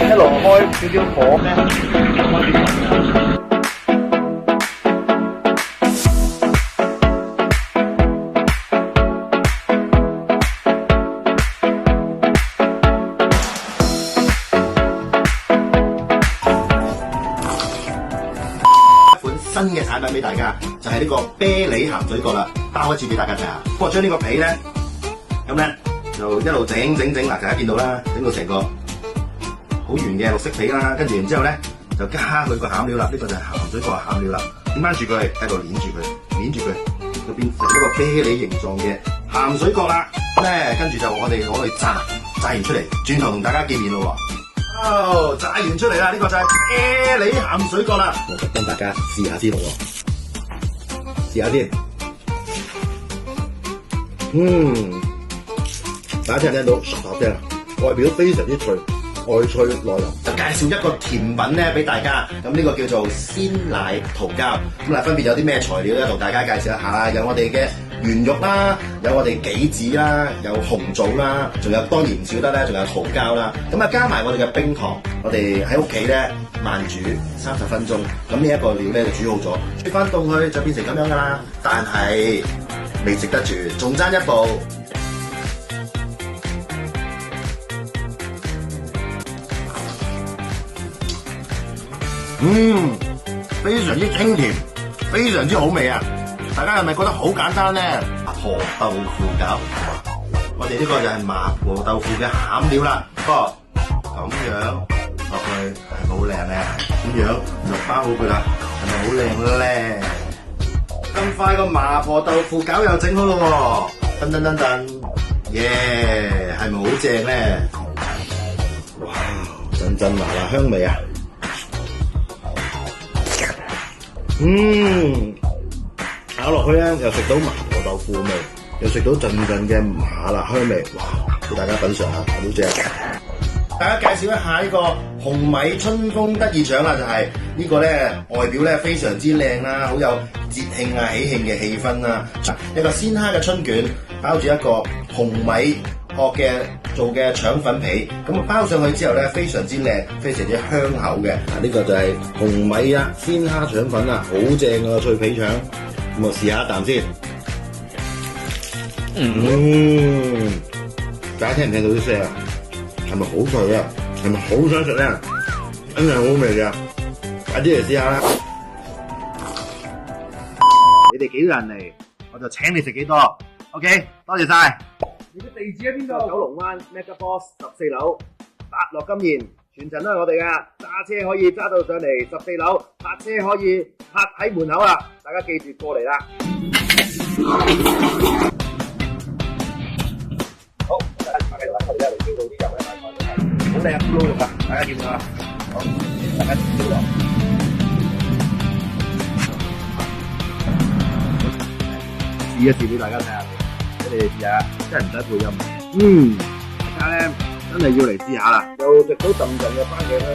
一路開少少火咧，開始滾。新嘅產品俾大家，就係呢個啤梨鹹水角啦，包一次俾大家睇下。不過將呢個皮咧，咁咧就一路整，嗱大家見到啦，整到成個好圓嘅綠色皮啦，跟住然之後咧就加佢個餡料啦，呢個就係鹹水角餡料啦，點翻住佢喺度捏住佢，就變成一個啤梨形狀嘅鹹水角啦。咧跟住就我哋攞去炸完出嚟，轉頭同大家見面咯喎。炸完出嚟啦！呢個就係啤梨鹹水角啦，我幫大家試下先喎，試下先。大家聽唔聽到唰唰聲啊？外表非常之脆，外脆內腍。就介紹一個甜品咧俾大家，咁呢個叫做鮮奶桃膠。咁嗱，分別有啲咩材料咧？同大家介紹一下啦。有我哋嘅圓肉啦，有我哋杞子啦，有紅棗啦，仲有當然唔少得咧，仲有桃膠啦。咁啊加埋我哋嘅冰糖，我哋喺屋企咧慢煮30分鐘。咁呢一個料咧就煮好咗，吹翻凍佢就變成咁樣噶啦。但係未食得住，仲爭一步。非常之清甜，非常之好味啊！大家係咪覺得好簡單咧？麻婆豆腐餃，我哋呢個就係麻婆豆腐嘅餡料啦。不過咁樣落去係咪好靚咧？咁樣就包好佢啦，係咪好靚咧？咁快個麻婆豆腐餃又整好咯喎！噔，耶！係咪好正咧？哇！陣麻辣香味啊！咬落去咧，又食到麻婆豆腐味，又食到陣嘅麻辣香味，哇！俾大家品嘗下，好正。大家介紹一下呢個紅米春風得意腸啦，就係呢個咧外表咧非常之靚啦，好有節慶啊喜慶嘅氣氛啦。一個鮮蝦嘅春卷，包住一個紅米殼嘅做嘅腸粉皮，咁啊包上去之後咧，非常之靚，非常之香口嘅。呢個就係紅米啊鮮蝦腸粉啊，好正啊脆皮腸。咁我試下一啖先。大家聽唔聽到啲聲啊？係咪好脆啊？係咪好想食咧？真係好味㗎！快啲嚟試下啦！你哋幾多人嚟，我就請你食幾多。OK， 多謝晒。你嘅地址喺邊度？九龍灣 Mega Boss 14樓，達樂金宴，全程都係我哋㗎。揸車可以揸到上嚟14樓，泊車可以泊喺門口啦。大家記住過嚟啦。好，大家繼續啦，我哋一路燒到啲油咧，大概都係好靚嘅撈肉啊！大家見唔見啊？好，大家燒落。試一試俾大家睇下。你哋試下，真係唔使配音。大家咧真係要嚟試下啦，又食到陣嘅番茄香。